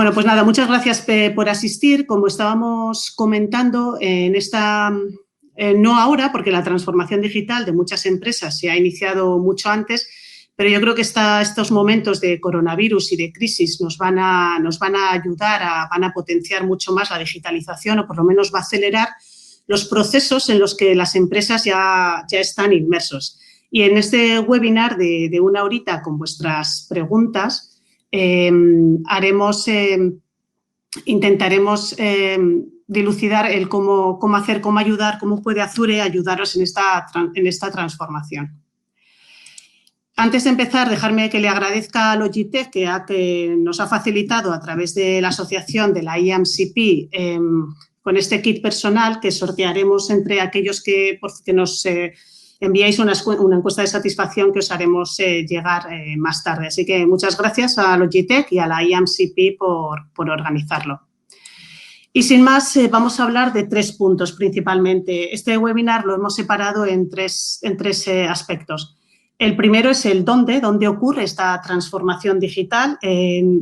Bueno, pues nada, muchas gracias por asistir. Como estábamos comentando, en esta, no ahora, porque la transformación digital de muchas empresas se ha iniciado mucho antes, pero yo creo que estos momentos de coronavirus y de crisis nos van a ayudar, van a potenciar mucho más la digitalización, o por lo menos va a acelerar los procesos en los que las empresas ya están inmersos. Y en este webinar de una horita con vuestras preguntas, intentaremos dilucidar el cómo hacer, cómo ayudar, cómo puede Azure ayudaros en esta transformación. Antes de empezar, dejarme que le agradezca a Logitech que nos ha facilitado a través de la asociación de la IAMCP con este kit personal que sortearemos entre aquellos que nos enviáis una encuesta de satisfacción que os haremos llegar más tarde. Así que muchas gracias a Logitech y a la IAMCP por organizarlo. Y sin más, vamos a hablar de 3 puntos principalmente. Este webinar lo hemos separado en tres aspectos. El primero es el dónde ocurre esta transformación digital.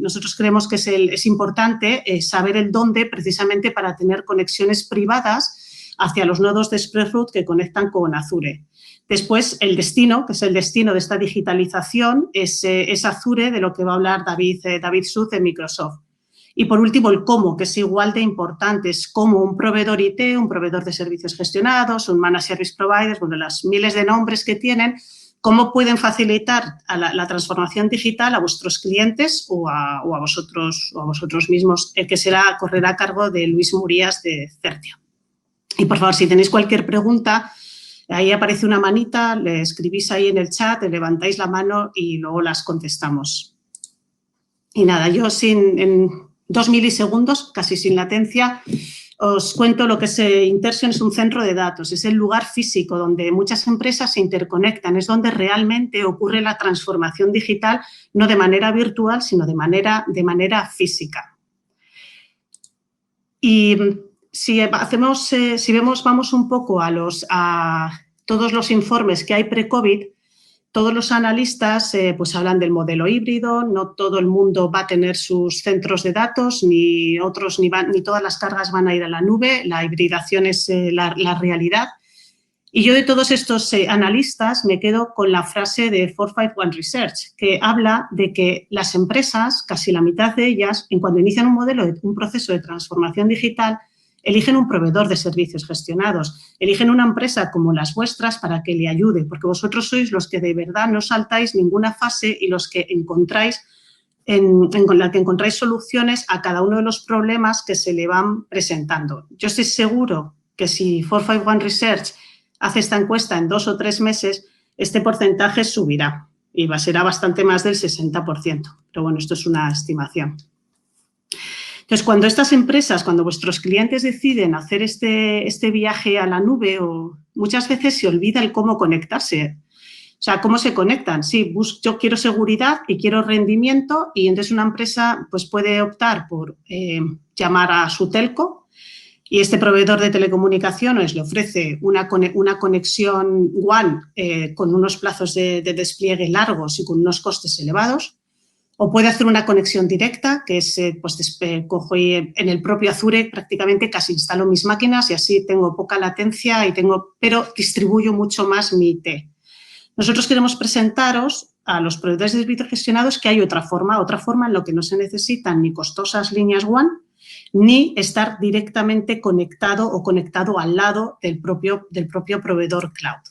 Nosotros creemos que es importante saber el dónde precisamente para tener conexiones privadas hacia los nodos de ExpressRoute que conectan con Azure. Después, el destino, que es el destino de esta digitalización, es Azure, de lo que va a hablar David Suz de Microsoft. Y, por último, el cómo, que es igual de importante, es como un proveedor IT, un proveedor de servicios gestionados, un Managed Service Provider, bueno, las miles de nombres que tienen, cómo pueden facilitar la transformación digital a vuestros clientes o a vosotros mismos, que correrá a cargo de Luis Murías de Certia. Y, por favor, si tenéis cualquier pregunta, ahí aparece una manita, le escribís ahí en el chat, le levantáis la mano y luego las contestamos. Y nada, yo en 2 milisegundos, casi sin latencia, os cuento lo que es Interxion. Es un centro de datos, es el lugar físico donde muchas empresas se interconectan, es donde realmente ocurre la transformación digital, no de manera virtual, sino de manera física. Y vamos un poco a todos los informes que hay pre-COVID, todos los analistas pues hablan del modelo híbrido. No todo el mundo va a tener sus centros de datos, ni todas las cargas van a ir a la nube. La hibridación es la realidad. Y yo de todos estos analistas me quedo con la frase de 451 Research, que habla de que las empresas, casi la mitad de ellas, cuando inician un proceso de transformación digital, eligen un proveedor de servicios gestionados, eligen una empresa como las vuestras para que le ayude, porque vosotros sois los que de verdad no saltáis ninguna fase y los que encontráis soluciones a cada uno de los problemas que se le van presentando. Yo estoy seguro que si 451 Research hace esta encuesta en 2 o 3 meses, este porcentaje subirá y será bastante más del 60%. Pero bueno, esto es una estimación. Entonces, cuando vuestros clientes deciden hacer este viaje a la nube, muchas veces se olvida el cómo conectarse. O sea, ¿cómo se conectan? Sí, yo quiero seguridad y quiero rendimiento, y entonces una empresa pues puede optar por llamar a su telco, y este proveedor de telecomunicaciones le ofrece una conexión WAN con unos plazos de despliegue largos y con unos costes elevados. O puede hacer una conexión directa, que es, cojo en el propio Azure, prácticamente casi instalo mis máquinas y así tengo poca latencia, pero distribuyo mucho más mi IT. Nosotros queremos presentaros a los proveedores de servicios gestionados que hay otra forma en la que no se necesitan ni costosas líneas WAN, ni estar directamente conectado o conectado al lado del propio proveedor cloud.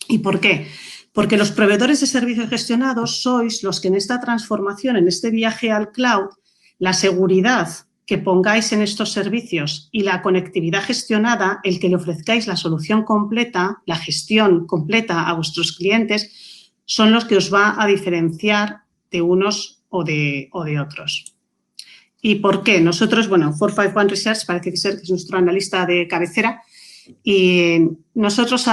¿Y por qué? Porque los proveedores de servicios gestionados sois los que en esta transformación, en este viaje al cloud, la seguridad que pongáis en estos servicios y la conectividad gestionada, el que le ofrezcáis la solución completa, la gestión completa a vuestros clientes, son los que os va a diferenciar de unos o de otros. ¿Y por qué? Nosotros, 451 Research parece ser que es nuestro analista de cabecera, y nosotros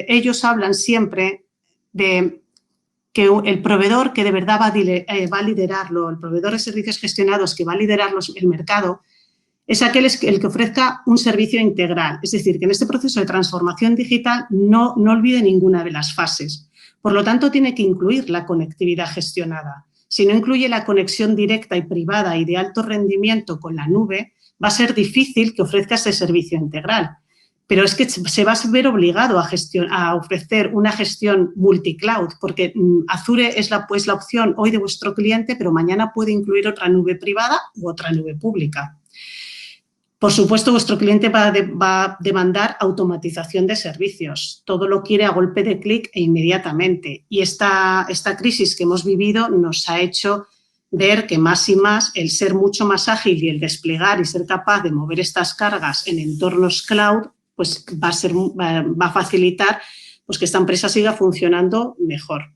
ellos hablan siempre de que el proveedor que de verdad va a liderarlo, el proveedor de servicios gestionados que va a liderar el mercado, es el que ofrezca un servicio integral. Es decir, que en este proceso de transformación digital no olvide ninguna de las fases. Por lo tanto, tiene que incluir la conectividad gestionada. Si no incluye la conexión directa y privada y de alto rendimiento con la nube, va a ser difícil que ofrezca ese servicio integral. Pero es que se va a ver obligado a ofrecer una gestión multicloud, porque Azure es la opción hoy de vuestro cliente, pero mañana puede incluir otra nube privada u otra nube pública. Por supuesto, vuestro cliente va a demandar automatización de servicios. Todo lo quiere a golpe de clic e inmediatamente. Y esta crisis que hemos vivido nos ha hecho ver que más y más el ser mucho más ágil y el desplegar y ser capaz de mover estas cargas en entornos cloud, pues va a facilitar pues, que esta empresa siga funcionando mejor.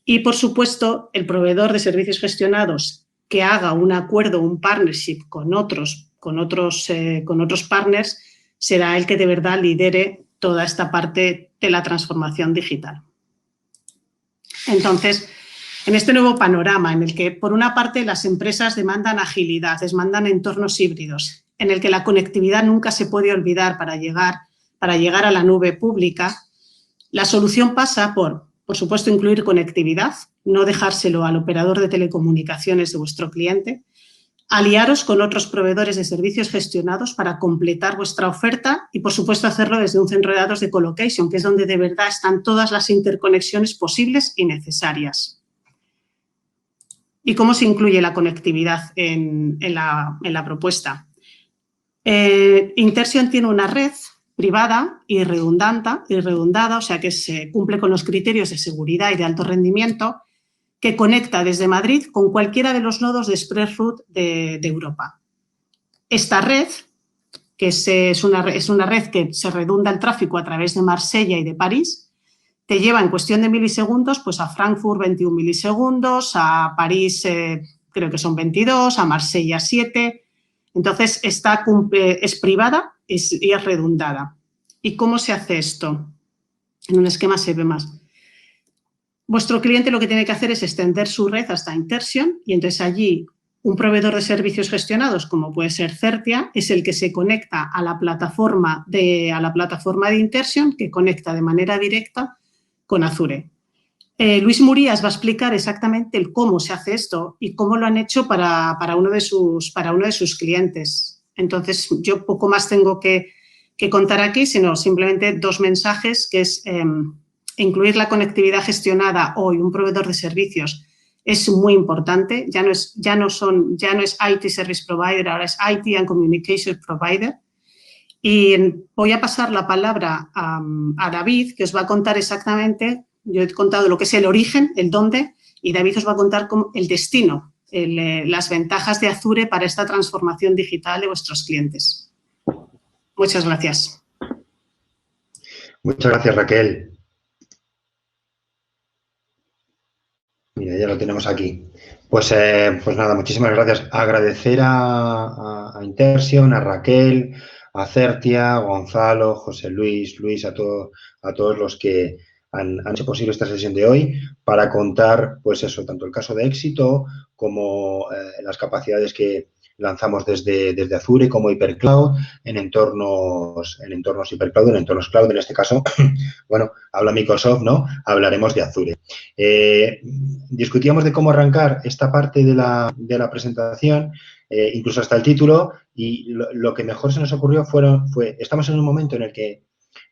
Y, por supuesto, el proveedor de servicios gestionados que haga un acuerdo, un partnership con otros partners, será el que de verdad lidere toda esta parte de la transformación digital. Entonces, en este nuevo panorama en el que, por una parte, las empresas demandan agilidad, demandan entornos híbridos, en el que la conectividad nunca se puede olvidar para llegar a la nube pública, la solución pasa por supuesto, incluir conectividad, no dejárselo al operador de telecomunicaciones de vuestro cliente, aliaros con otros proveedores de servicios gestionados para completar vuestra oferta y, por supuesto, hacerlo desde un centro de datos de colocation, que es donde de verdad están todas las interconexiones posibles y necesarias. ¿Y cómo se incluye la conectividad en la propuesta? Interxion tiene una red privada y redundada, o sea que se cumple con los criterios de seguridad y de alto rendimiento, que conecta desde Madrid con cualquiera de los nodos de ExpressRoute de Europa. Esta red, que es una red que se redunda el tráfico a través de Marsella y de París, te lleva en cuestión de milisegundos pues a Frankfurt 21 milisegundos, a París creo que son 22, a Marsella 7. Entonces, es privada y es redundada. ¿Y cómo se hace esto? En un esquema se ve más. Vuestro cliente lo que tiene que hacer es extender su red hasta Interxion y entonces allí un proveedor de servicios gestionados, como puede ser Certia, es el que se conecta a la plataforma de Interxion, que conecta de manera directa con Azure. Luis Murías va a explicar exactamente el cómo se hace esto y cómo lo han hecho para uno de sus clientes. Entonces, yo poco más tengo que contar aquí, sino simplemente dos mensajes, que es incluir la conectividad gestionada hoy, un proveedor de servicios, es muy importante. Ya no es IT Service Provider, ahora es IT and Communication Provider. Y voy a pasar la palabra a David, que os va a contar exactamente. Yo he contado lo que es el origen, el dónde, y David os va a contar el destino, las ventajas de Azure para esta transformación digital de vuestros clientes. Muchas gracias. Muchas gracias, Raquel. Mira, ya lo tenemos aquí. Pues nada, muchísimas gracias. Agradecer a Interxion, a Raquel, a Certia, a Gonzalo, José Luis, a todos los que han hecho posible esta sesión de hoy para contar, pues eso, tanto el caso de éxito como las capacidades que lanzamos desde Azure como Hypercloud en entornos Hypercloud, en entornos cloud. En este caso, bueno, habla Microsoft, ¿no? Hablaremos de Azure. Discutíamos de cómo arrancar esta parte de la presentación, incluso hasta el título, y lo que mejor se nos ocurrió fue estamos en un momento en el que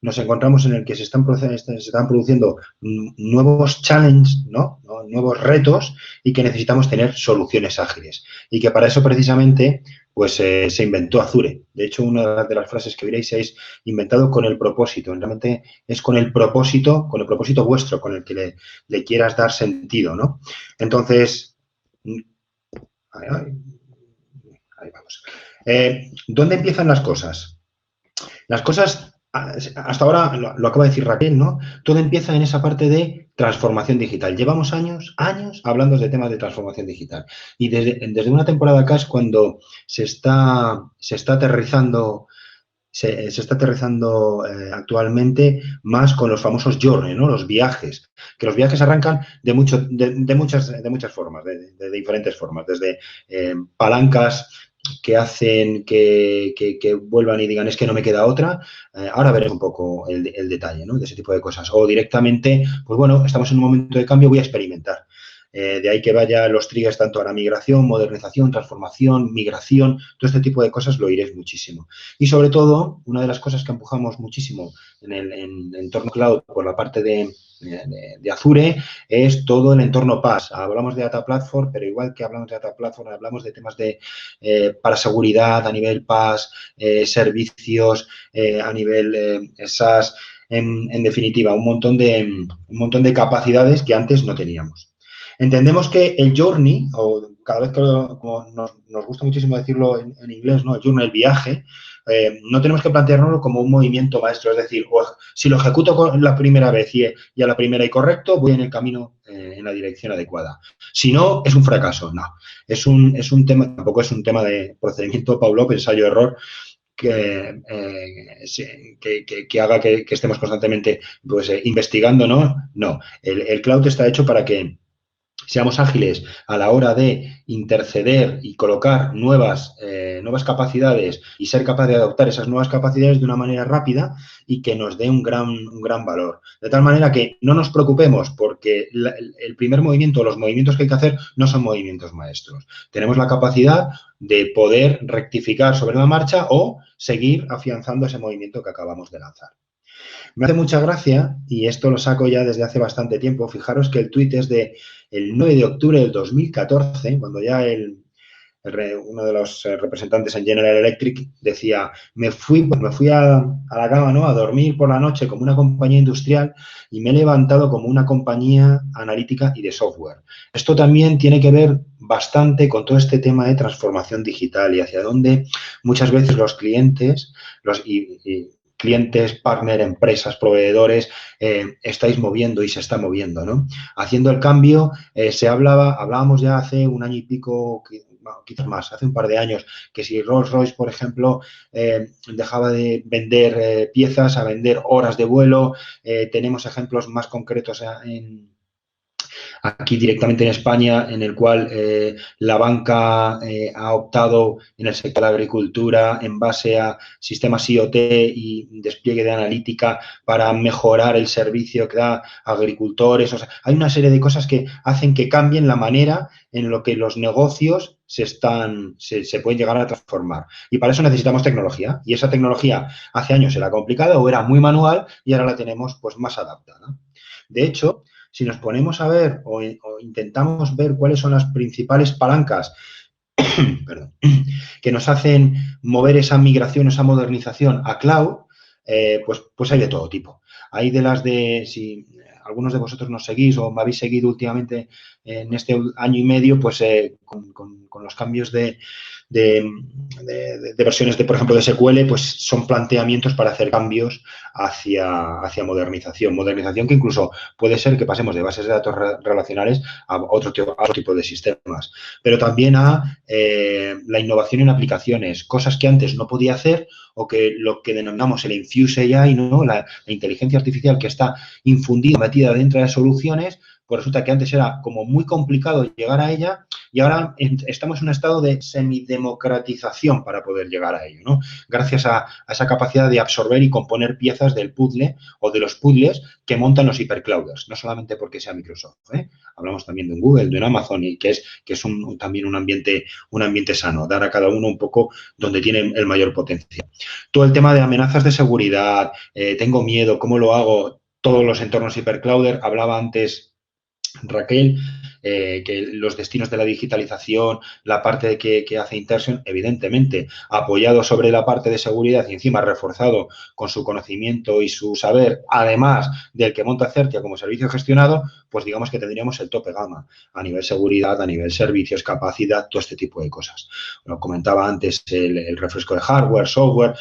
nos encontramos en el que se están produciendo nuevos challenges, ¿no? Nuevos retos y que necesitamos tener soluciones ágiles. Y que para eso precisamente pues se inventó Azure. De hecho, una de las frases que veréis es inventado con el propósito. Realmente es con el propósito vuestro, con el que le quieras dar sentido, ¿no? Entonces, ahí vamos. ¿Dónde empiezan las cosas? Las cosas, hasta ahora lo acaba de decir Raquel, ¿no? Todo empieza en esa parte de transformación digital. Llevamos años hablando de temas de transformación digital. Y desde una temporada acá es cuando se está aterrizando actualmente más con los famosos journey, ¿no? Los viajes. Que los viajes arrancan de muchas formas, de diferentes formas. Desde palancas que hacen que vuelvan y digan es que no me queda otra. Ahora veremos un poco el detalle, ¿no? De ese tipo de cosas. O directamente, pues bueno, estamos en un momento de cambio, voy a experimentar. De ahí que vaya los triggers tanto a la migración, modernización, transformación, migración, todo este tipo de cosas lo iréis muchísimo. Y sobre todo, una de las cosas que empujamos muchísimo en el entorno cloud por la parte de Azure es todo el entorno PaaS. Hablamos de Data Platform, pero igual que hablamos de Data Platform, hablamos de temas para seguridad a nivel PaaS, servicios a nivel SaaS, en definitiva, un montón de capacidades que antes no teníamos. Entendemos que el journey, o cada vez que como nos gusta muchísimo decirlo en inglés, ¿no? El journey, el viaje, no tenemos que plantearnos como un movimiento maestro, es decir, si lo ejecuto la primera vez y a la primera y correcto, voy en el camino en la dirección adecuada. Si no, es un fracaso. No, es un tema, tampoco es un tema de procedimiento Pavlov, ensayo-error, que haga que estemos constantemente pues, investigando, ¿no? No, el cloud está hecho para que seamos ágiles a la hora de interceder y colocar nuevas capacidades y ser capaz de adoptar esas nuevas capacidades de una manera rápida y que nos dé un gran valor. De tal manera que no nos preocupemos porque el primer movimiento, los movimientos que hay que hacer no son movimientos maestros. Tenemos la capacidad de poder rectificar sobre la marcha o seguir afianzando ese movimiento que acabamos de lanzar. Me hace mucha gracia, y esto lo saco ya desde hace bastante tiempo, fijaros que el tuit es del 9 de octubre del 2014, cuando ya uno de los representantes en General Electric decía, me fui a la cama, ¿no?, a dormir por la noche como una compañía industrial y me he levantado como una compañía analítica y de software. Esto también tiene que ver bastante con todo este tema de transformación digital y hacia dónde muchas veces los clientes, clientes, partner, empresas, proveedores, estáis moviendo y se está moviendo, ¿no? Haciendo el cambio, hablábamos ya hace un año y pico, quizás más, hace un par de años, que si Rolls-Royce, por ejemplo, dejaba de vender piezas a vender horas de vuelo, tenemos ejemplos más concretos aquí directamente en España, en el cual la banca ha optado en el sector de la agricultura en base a sistemas IoT y despliegue de analítica para mejorar el servicio que da a agricultores. O sea, hay una serie de cosas que hacen que cambien la manera en lo que los negocios se pueden llegar a transformar. Y para eso necesitamos tecnología. Y esa tecnología hace años era complicada o era muy manual y ahora la tenemos pues más adaptada. De hecho, si nos ponemos a ver o intentamos ver cuáles son las principales palancas perdón, que nos hacen mover esa migración, esa modernización a cloud, pues hay de todo tipo. Hay si algunos de vosotros nos seguís o me habéis seguido últimamente en este año y medio, pues con los cambios de versiones, por ejemplo, de SQL, pues son planteamientos para hacer cambios hacia modernización. Modernización que incluso puede ser que pasemos de bases de datos relacionales a otro tipo de sistemas. Pero también a la innovación en aplicaciones, cosas que antes no podía hacer o que lo que denominamos el Infuse AI, ¿no? La inteligencia artificial que está infundida, metida dentro de soluciones, pues resulta que antes era como muy complicado llegar a ella y ahora estamos en un estado de semidemocratización para poder llegar a ello, ¿no? Gracias a esa capacidad de absorber y componer piezas del puzzle o de los puzzles que montan los hiperclouders, no solamente porque sea Microsoft, ¿eh? Hablamos también de un Google, de un Amazon, y que es también un ambiente sano, dar a cada uno un poco donde tiene el mayor potencial. Todo el tema de amenazas de seguridad, tengo miedo, ¿cómo lo hago? Todos los entornos hiperclouder, hablaba antes Raquel, que los destinos de la digitalización, la parte de que hace Interxion, evidentemente, apoyado sobre la parte de seguridad y encima reforzado con su conocimiento y su saber, además del que monta Certia como servicio gestionado, pues digamos que tendríamos el tope gama a nivel seguridad, a nivel servicios, capacidad, todo este tipo de cosas. Lo comentaba antes, el refresco de hardware, software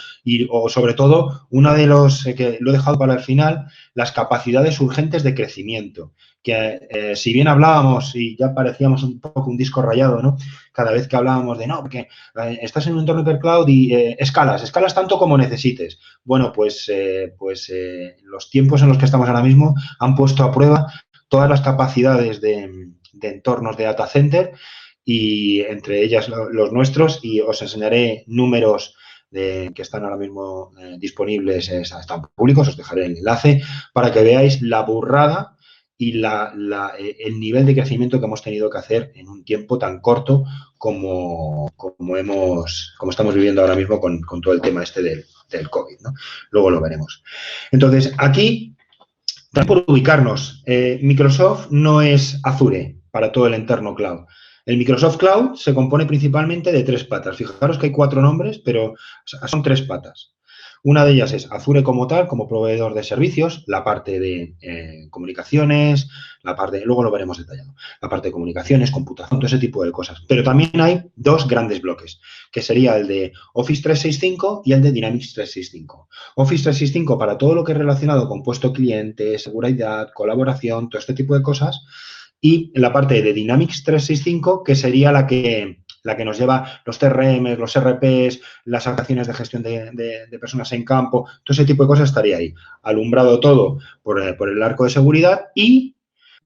o sobre todo, uno de los que lo he dejado para el final, las capacidades urgentes de crecimiento. Que si bien hablábamos y ya parecíamos un poco un disco rayado, ¿no? Cada vez que hablábamos de, no, porque estás en un entorno hipercloud y escalas tanto como necesites. Bueno, pues los tiempos en los que estamos ahora mismo han puesto a prueba todas las capacidades de entornos de data center y entre ellas los nuestros, y os enseñaré números que están ahora mismo disponibles, están públicos, os dejaré el enlace para que veáis la burrada y el nivel de crecimiento que hemos tenido que hacer en un tiempo tan corto como estamos viviendo ahora mismo con todo el tema este del COVID, ¿no? Luego lo veremos. Entonces, aquí, también por ubicarnos, Microsoft no es Azure para todo el entorno cloud. El Microsoft Cloud se compone principalmente de 3 patas. Fijaros que hay 4 nombres, pero son 3 patas. Una de ellas es Azure como tal, como proveedor de servicios, la parte de comunicaciones, luego lo veremos detallado, la parte de comunicaciones, computación, todo ese tipo de cosas. Pero también hay 2 grandes bloques, que sería el de Office 365 y el de Dynamics 365. Office 365 para todo lo que es relacionado con puesto cliente, seguridad, colaboración, todo este tipo de cosas. Y la parte de Dynamics 365, que sería la que nos lleva los CRM, los RPs, las aplicaciones de gestión de personas en campo, todo ese tipo de cosas estaría ahí. Alumbrado todo por el arco de seguridad. Y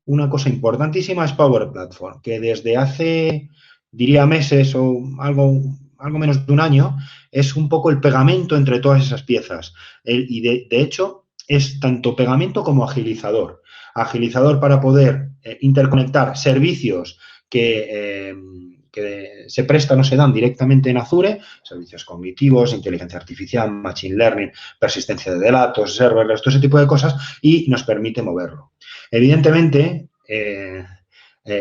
una cosa importantísima es Power Platform, que desde hace, diría, meses o algo menos de un año, es un poco el pegamento entre todas esas piezas. Y de hecho, es tanto pegamento como agilizador. Agilizador para poder interconectar servicios que se prestan o se dan directamente en Azure, servicios cognitivos, inteligencia artificial, machine learning, persistencia de datos, serverless, todo ese tipo de cosas, y nos permite moverlo. Evidentemente,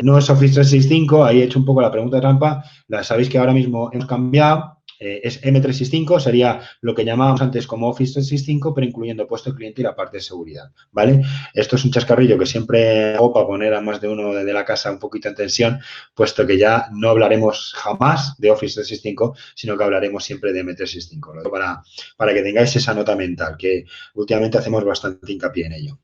no es Office 365, ahí he hecho un poco la pregunta de trampa, sabéis que ahora mismo hemos cambiado, es M365, sería lo que llamábamos antes como Office 365, pero incluyendo puesto cliente y la parte de seguridad, ¿vale? Esto es un chascarrillo que siempre hago para poner a más de uno de la casa un poquito en tensión, puesto que ya no hablaremos jamás de Office 365, sino que hablaremos siempre de M365, para que tengáis esa nota mental, que últimamente hacemos bastante hincapié en ello.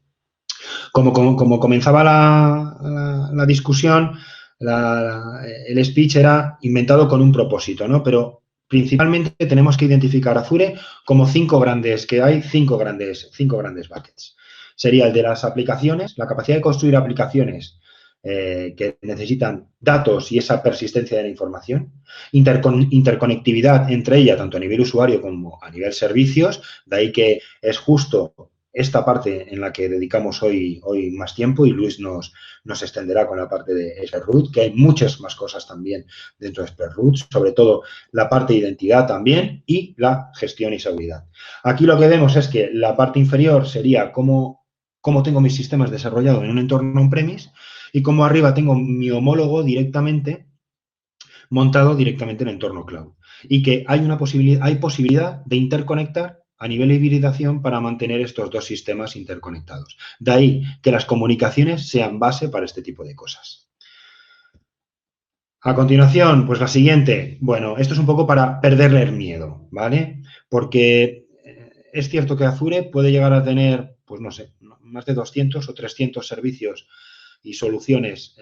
Como comenzaba la discusión, el speech era inventado con un propósito, ¿no? Pero principalmente tenemos que identificar Azure como 5 grandes buckets. Sería el de las aplicaciones, la capacidad de construir aplicaciones que necesitan datos y esa persistencia de la información, interconectividad entre ellas, tanto a nivel usuario como a nivel servicios, de ahí que es justo esta parte en la que dedicamos hoy más tiempo, y Luis nos extenderá con la parte de Expert Root, que hay muchas más cosas también dentro de Expert Root, sobre todo la parte de identidad también y la gestión y seguridad. Aquí lo que vemos es que la parte inferior sería cómo tengo mis sistemas desarrollados en un entorno on-premise y cómo arriba tengo mi homólogo directamente montado directamente en el entorno cloud. Y que hay posibilidad de interconectar a nivel de hibridación para mantener estos 2 sistemas interconectados. De ahí que las comunicaciones sean base para este tipo de cosas. A continuación, pues la siguiente. Bueno, esto es un poco para perderle el miedo, ¿vale? Porque es cierto que Azure puede llegar a tener, pues no sé, más de 200 o 300 servicios y soluciones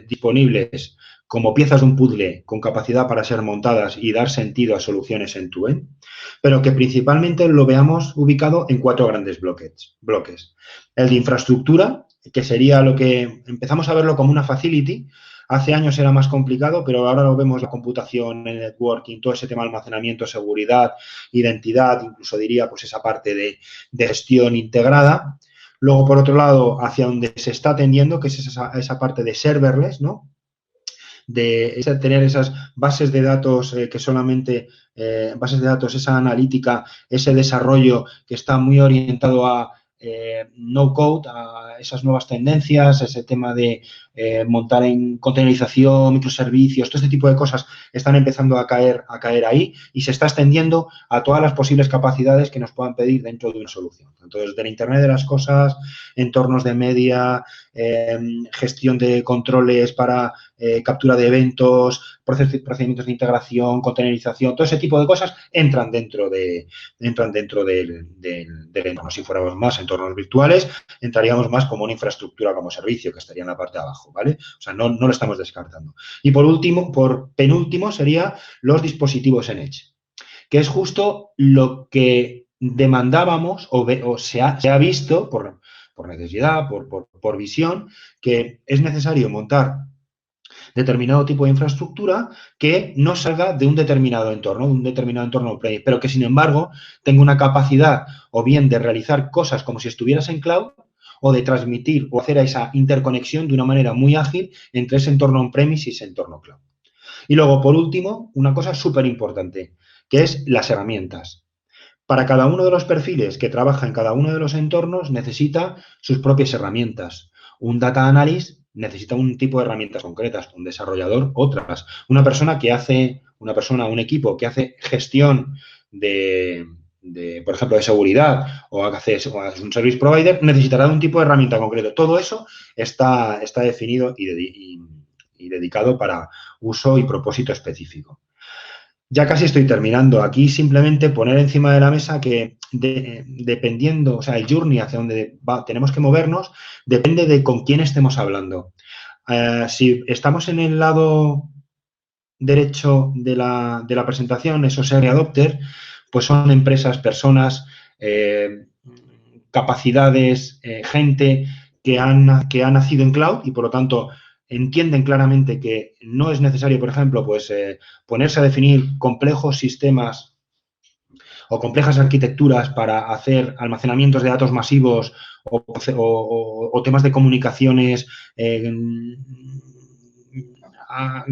disponibles como piezas de un puzzle con capacidad para ser montadas y dar sentido a soluciones end-to-end, pero que principalmente lo veamos ubicado en 4 grandes bloques. El de infraestructura, que sería lo que empezamos a verlo como una facility. Hace años era más complicado, pero ahora lo vemos la computación, el networking, todo ese tema de almacenamiento, seguridad, identidad, incluso diría pues esa parte de gestión integrada. Luego, por otro lado, hacia donde se está tendiendo, que es esa parte de serverless, ¿no? De tener esas bases de datos que solamente, bases de datos, esa analítica, ese desarrollo que está muy orientado a no-code, a esas nuevas tendencias, ese tema de montar en containerización, microservicios, todo este tipo de cosas están empezando a caer ahí y se está extendiendo a todas las posibles capacidades que nos puedan pedir dentro de una solución. Entonces, desde el Internet de las cosas, entornos de media, gestión de controles para captura de eventos, procedimientos de integración, containerización, todo ese tipo de cosas entran dentro del entorno. Si fuéramos más entornos virtuales, entraríamos más como una infraestructura como servicio, que estaría en la parte de abajo, ¿vale? O sea, no lo estamos descartando. Y por penúltimo, sería los dispositivos en Edge, que es justo lo que demandábamos o se ha visto por necesidad, por visión, que es necesario montar determinado tipo de infraestructura que no salga de un determinado entorno on-premise, pero que, sin embargo, tenga una capacidad o bien de realizar cosas como si estuvieras en cloud o de transmitir o hacer esa interconexión de una manera muy ágil entre ese entorno on-premise y ese entorno cloud. Y luego, por último, una cosa súper importante, que es las herramientas. Para cada uno de los perfiles que trabaja en cada uno de los entornos necesita sus propias herramientas. Un data analyst necesita un tipo de herramientas concretas, un desarrollador otras. Un equipo que hace gestión por ejemplo, de seguridad o es un service provider, necesitará un tipo de herramienta concreto. Todo eso está definido y dedicado para uso y propósito específico. Ya casi estoy terminando. Aquí simplemente poner encima de la mesa que dependiendo, o sea, el journey hacia donde tenemos que movernos, depende de con quién estemos hablando. Si estamos en el lado derecho de la presentación, esos early adopter, pues son empresas, personas, capacidades, gente que ha nacido en cloud y, por lo tanto, entienden claramente que no es necesario, por ejemplo, pues ponerse a definir complejos sistemas o complejas arquitecturas para hacer almacenamientos de datos masivos o temas de comunicaciones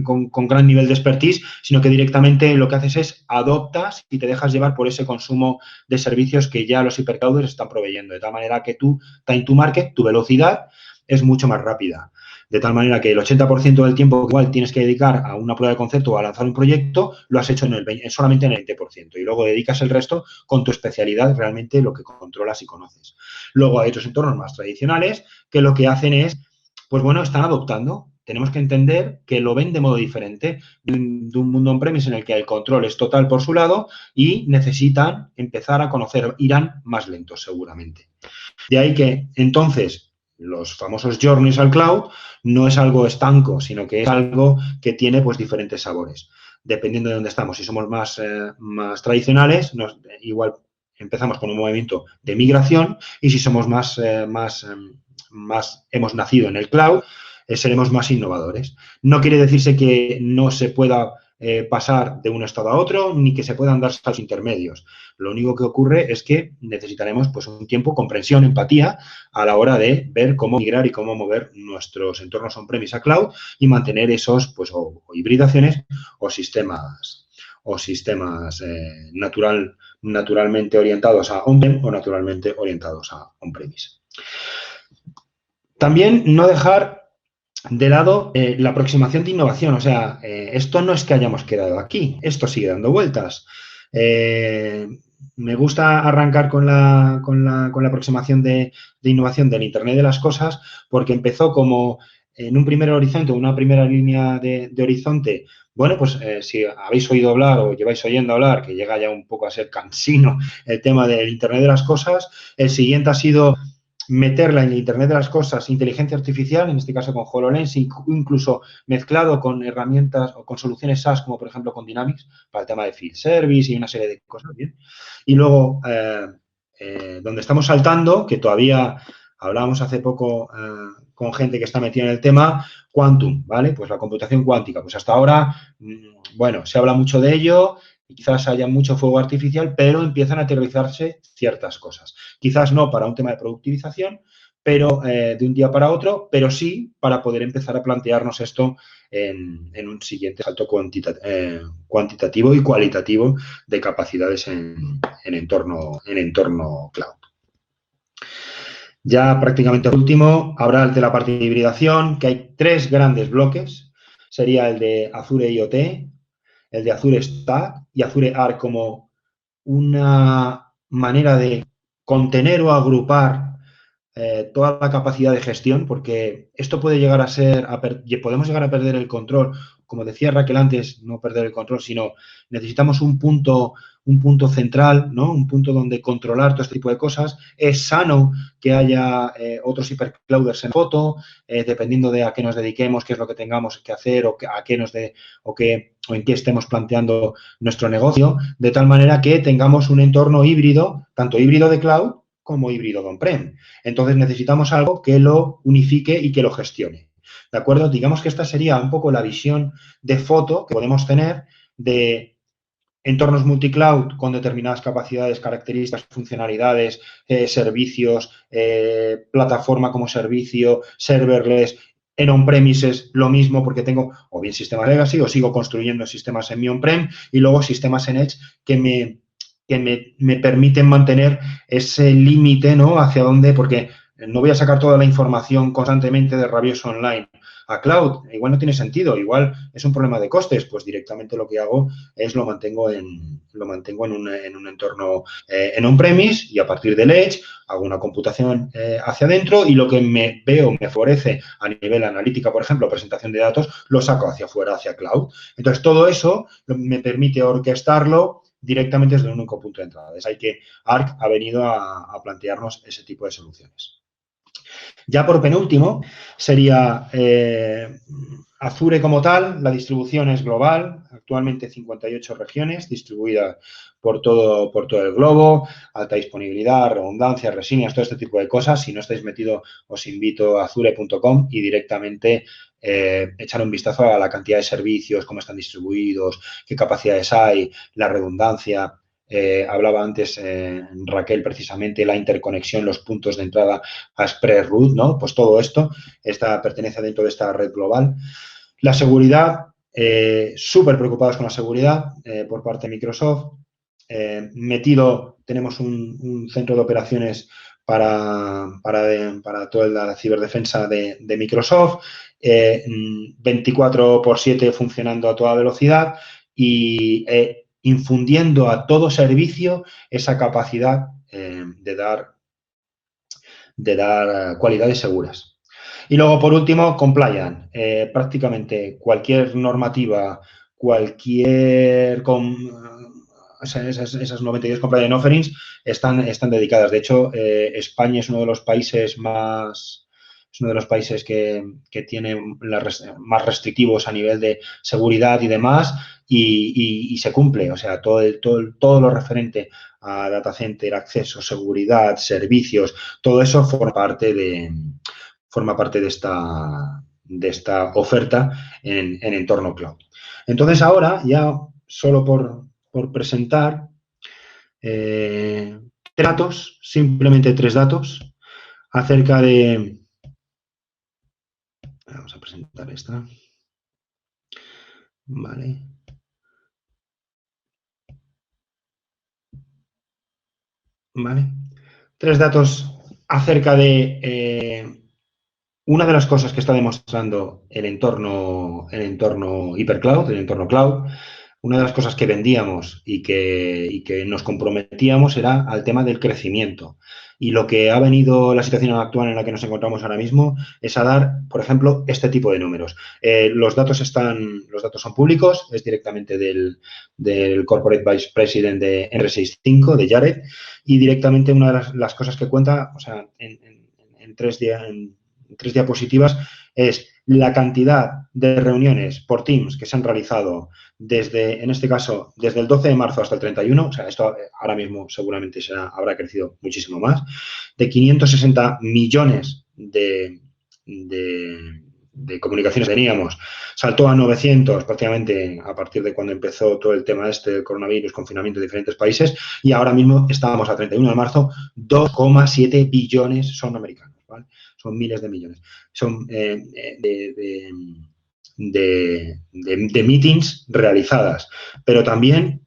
con gran nivel de expertise, sino que directamente lo que haces es adoptas y te dejas llevar por ese consumo de servicios que ya los hiperclouders están proveyendo, de tal manera que tu time to market, tu velocidad, es mucho más rápida. De tal manera que el 80% del tiempo que igual tienes que dedicar a una prueba de concepto o a lanzar un proyecto, lo has hecho solamente en el 20%. Y luego dedicas el resto con tu especialidad, realmente lo que controlas y conoces. Luego hay otros entornos más tradicionales que lo que hacen es, pues bueno, están adoptando. Tenemos que entender que lo ven de modo diferente de un mundo on-premise en el que el control es total por su lado y necesitan empezar a conocer, irán más lentos seguramente. De ahí que, entonces, los famosos journeys al cloud no es algo estanco, sino que es algo que tiene pues diferentes sabores. Dependiendo de dónde estamos, si somos más tradicionales, igual empezamos con un movimiento de migración y si somos hemos nacido en el cloud, seremos más innovadores. No quiere decirse que no se pueda pasar de un estado a otro, ni que se puedan dar saltos intermedios. Lo único que ocurre es que necesitaremos pues un tiempo, comprensión, empatía a la hora de ver cómo migrar y cómo mover nuestros entornos on-premise a cloud y mantener esos pues o hibridaciones o sistemas naturalmente orientados a on-prem o naturalmente orientados a on-premise. También no dejar de lado la aproximación de innovación. O sea, esto no es que hayamos quedado aquí, esto sigue dando vueltas. Me gusta arrancar con la aproximación de innovación del Internet de las cosas porque empezó como en un primer horizonte, una primera línea de horizonte. Bueno, pues si habéis oído hablar o lleváis oyendo hablar, que llega ya un poco a ser cansino el tema del Internet de las cosas, el siguiente ha sido meterla en el Internet de las cosas, inteligencia artificial, en este caso con HoloLens, incluso mezclado con herramientas o con soluciones SaaS, como por ejemplo con Dynamics, para el tema de field service y una serie de cosas. ¿Bien? Y luego, donde estamos saltando, que todavía hablábamos hace poco con gente que está metida en el tema, quantum, ¿vale? Pues la computación cuántica. Pues hasta ahora, bueno, se habla mucho de ello, y quizás haya mucho fuego artificial, pero empiezan a aterrizarse ciertas cosas. Quizás no para un tema de productivización, pero de un día para otro, pero sí para poder empezar a plantearnos esto en un siguiente salto cuantitativo y cualitativo de capacidades en entorno cloud. Ya prácticamente el último, habrá el de la parte de hibridación, que hay 3 grandes bloques. Sería el de Azure IoT, el de Azure Stack y Azure Arc como una manera de contener o agrupar toda la capacidad de gestión, porque esto puede llegar a ser, podemos llegar a perder el control. Como decía Raquel antes, no perder el control, sino necesitamos un punto central, ¿no? Un punto donde controlar todo este tipo de cosas. Es sano que haya otros hiperclouders en foto, dependiendo de a qué nos dediquemos, qué es lo que tengamos que hacer o en qué estemos planteando nuestro negocio, de tal manera que tengamos un entorno híbrido, tanto híbrido de cloud como híbrido de on-prem. Entonces, necesitamos algo que lo unifique y que lo gestione. ¿De acuerdo? Digamos que esta sería un poco la visión de foto que podemos tener de entornos multicloud con determinadas capacidades, características, funcionalidades, servicios, plataforma como servicio, serverless. En on-premises lo mismo porque tengo o bien sistemas legacy o sigo construyendo sistemas en mi on-prem y luego sistemas en Edge que me permiten mantener ese límite, ¿no? Hacia dónde, porque no voy a sacar toda la información constantemente de Rabioso Online a cloud. Igual no tiene sentido, igual es un problema de costes. Pues directamente lo que hago es lo mantengo en un entorno en on-premise y a partir del Edge hago una computación hacia adentro y lo que me favorece a nivel analítica, por ejemplo, presentación de datos, lo saco hacia afuera, hacia cloud. Entonces, todo eso me permite orquestarlo directamente desde un único punto de entrada. Es ahí que Arc ha venido a plantearnos ese tipo de soluciones. Ya por penúltimo, sería Azure como tal, la distribución es global, actualmente 58 regiones distribuidas por todo el globo, alta disponibilidad, redundancia, resiliencia, todo este tipo de cosas. Si no estáis metidos, os invito a azure.com y directamente echar un vistazo a la cantidad de servicios, cómo están distribuidos, qué capacidades hay, la redundancia. Hablaba antes Raquel precisamente la interconexión, los puntos de entrada a ExpressRoute, ¿no? Pues todo esto pertenece dentro de esta red global. La seguridad, súper preocupados con la seguridad por parte de Microsoft. Tenemos un centro de operaciones para toda la ciberdefensa de Microsoft, 24/7 funcionando a toda velocidad y infundiendo a todo servicio esa capacidad de dar cualidades seguras. Y luego, por último, compliance. Prácticamente cualquier normativa, esas 92 compliance offerings están dedicadas. De hecho, España es uno de los países que tiene más restrictivos a nivel de seguridad y demás y se cumple. O sea, todo lo referente a data center, acceso, seguridad, servicios, todo eso forma parte de esta oferta en entorno cloud. Entonces, ahora, ya solo por presentar simplemente tres datos acerca de... Vamos a presentar esta. Vale. Vale. Tres datos acerca de una de las cosas que está demostrando el entorno hipercloud, el entorno cloud. Una de las cosas que vendíamos y que nos comprometíamos era al tema del crecimiento. Y lo que ha venido la situación actual en la que nos encontramos ahora mismo es a dar, por ejemplo, este tipo de números. Los datos son públicos, es directamente del Corporate Vice President de R65, de Jared, y directamente una de las cosas que cuenta, o sea, en tres diapositivas, es la cantidad de reuniones por Teams que se han realizado en este caso, desde el 12 de marzo hasta el 31, o sea, esto ahora mismo seguramente habrá crecido muchísimo más, de 560 millones de comunicaciones teníamos, saltó a 900 prácticamente a partir de cuando empezó todo el tema del coronavirus, confinamiento en diferentes países, y ahora mismo estábamos a 31 de marzo, 2,7 billones son americanos, ¿vale? Son miles de millones. Son de meetings realizadas, pero también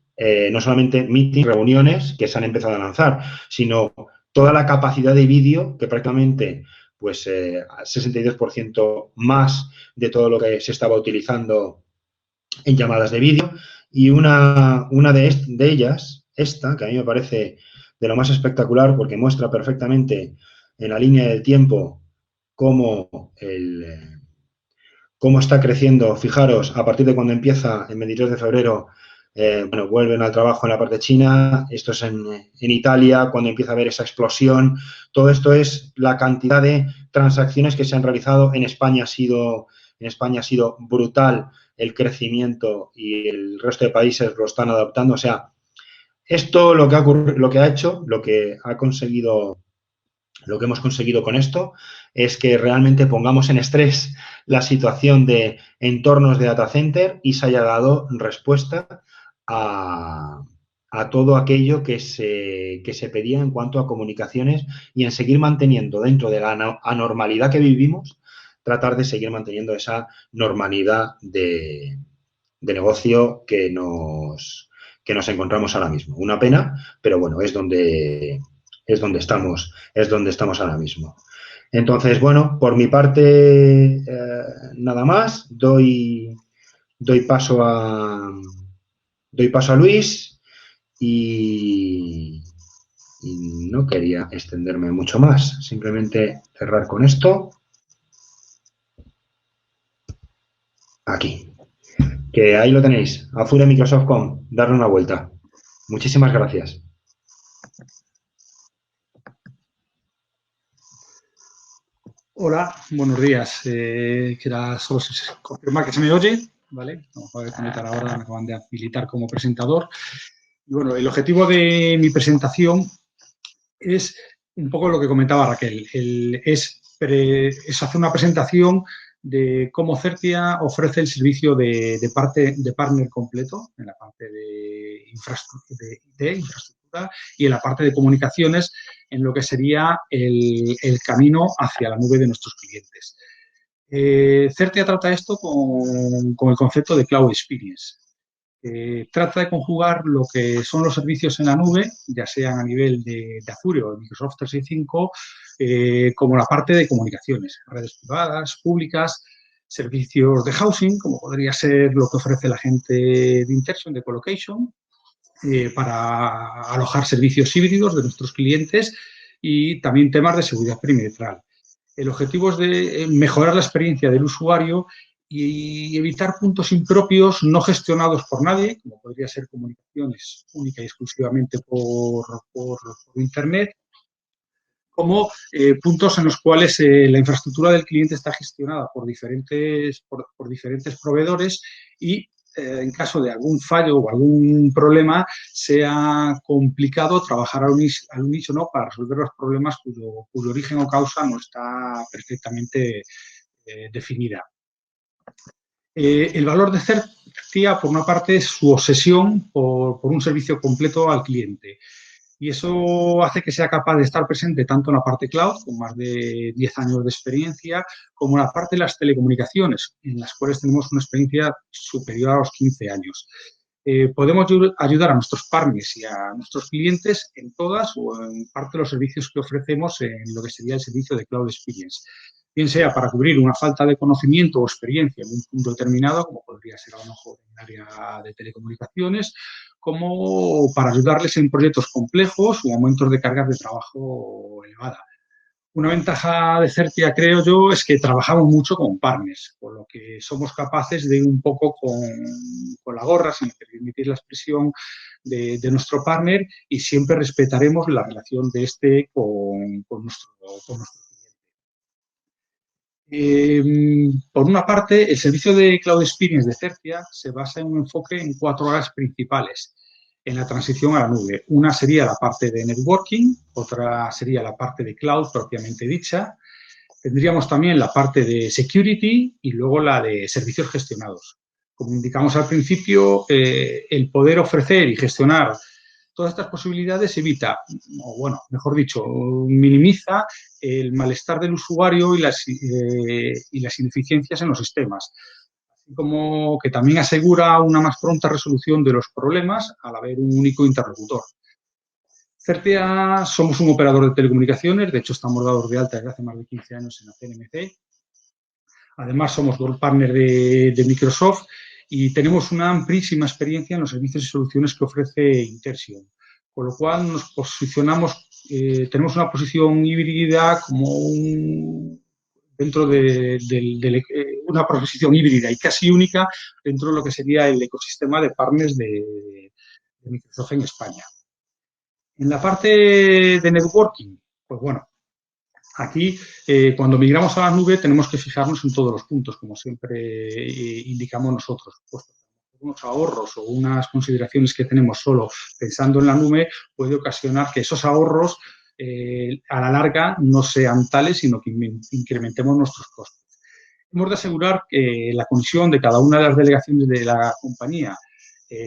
no solamente meetings, reuniones que se han empezado a lanzar, sino toda la capacidad de vídeo que prácticamente pues 62% más de todo lo que se estaba utilizando en llamadas de vídeo, y una de ellas, esta, que a mí me parece de lo más espectacular porque muestra perfectamente en la línea del tiempo cómo está creciendo. Fijaros, a partir de cuando empieza, el 23 de febrero, vuelven al trabajo en la parte china, esto es en Italia, cuando empieza a haber esa explosión. Todo esto es la cantidad de transacciones que se han realizado. En España ha sido brutal el crecimiento y el resto de países lo están adaptando. O sea, esto lo que hemos conseguido con esto es que realmente pongamos en estrés la situación de entornos de data center y se haya dado respuesta a todo aquello que se pedía en cuanto a comunicaciones y en seguir manteniendo dentro de la anormalidad que vivimos, tratar de seguir manteniendo esa normalidad de negocio que nos encontramos ahora mismo. Una pena, pero bueno, es donde estamos ahora mismo. Entonces, bueno, por mi parte, nada más. Doy paso a Luis y no quería extenderme mucho más. Simplemente cerrar con esto. Aquí. Que ahí lo tenéis. Azure Microsoft.com. Darle una vuelta. Muchísimas gracias. Hola, buenos días. Quería solo confirmar que se me oye, ¿vale? Vamos a comentar ahora, me acaban de habilitar como presentador. Y bueno, el objetivo de mi presentación es un poco lo que comentaba Raquel. Es hacer una presentación de cómo Certia ofrece el servicio de partner completo en la parte de infraestructura y en la parte de comunicaciones en lo que sería el camino hacia la nube de nuestros clientes. Certia trata esto con el concepto de Cloud Experience. Trata de conjugar lo que son los servicios en la nube, ya sean a nivel de Azure o de Microsoft 365, como la parte de comunicaciones, redes privadas, públicas, servicios de housing, como podría ser lo que ofrece la gente de Interxion, de Colocation, para alojar servicios híbridos de nuestros clientes y también temas de seguridad perimetral. El objetivo es de mejorar la experiencia del usuario y evitar puntos impropios no gestionados por nadie, como podría ser comunicaciones única y exclusivamente por Internet, como puntos en los cuales la infraestructura del cliente está gestionada por diferentes proveedores y en caso de algún fallo o algún problema, sea complicado trabajar al unísono para resolver los problemas cuyo origen o causa no está perfectamente definida. El valor de Certia, por una parte, es su obsesión por un servicio completo al cliente. Y eso hace que sea capaz de estar presente tanto en la parte cloud, con más de 10 años de experiencia, como en la parte de las telecomunicaciones, en las cuales tenemos una experiencia superior a los 15 años. Podemos ayudar a nuestros partners y a nuestros clientes en todas o en parte de los servicios que ofrecemos en lo que sería el servicio de Cloud Experience. Bien sea para cubrir una falta de conocimiento o experiencia en un punto determinado, como podría ser a lo mejor en el área de telecomunicaciones, como para ayudarles en proyectos complejos o momentos de cargas de trabajo elevada. Una ventaja de Certia, creo yo, es que trabajamos mucho con partners, por lo que somos capaces de ir un poco con la gorra, sin permitir la expresión de nuestro partner, y siempre respetaremos la relación de este con nuestro cliente. Por una parte, el servicio de Cloud Experience de Certia se basa en un enfoque en 4 áreas principales en la transición a la nube. Una sería la parte de networking, otra sería la parte de cloud propiamente dicha. Tendríamos también la parte de security y luego la de servicios gestionados. Como indicamos al principio, el poder ofrecer y gestionar todas estas posibilidades evita, o bueno, mejor dicho, minimiza el malestar del usuario y las ineficiencias en los sistemas, así como que también asegura una más pronta resolución de los problemas al haber un único interlocutor. Certia somos un operador de telecomunicaciones, de hecho estamos dados de alta desde hace más de 15 años en la CNMC. Además somos Gold Partner de Microsoft y tenemos una amplísima experiencia en los servicios y soluciones que ofrece Interxion, con lo cual nos posicionamos, tenemos una posición híbrida dentro de una posición híbrida y casi única dentro de lo que sería el ecosistema de partners de Microsoft en España. En la parte de networking, pues bueno, aquí, cuando migramos a la nube, tenemos que fijarnos en todos los puntos, como siempre indicamos nosotros. Pues, unos ahorros o unas consideraciones que tenemos solo pensando en la nube puede ocasionar que esos ahorros a la larga no sean tales, sino que incrementemos nuestros costos. Hemos de asegurar que la conexión de cada una de las delegaciones de la compañía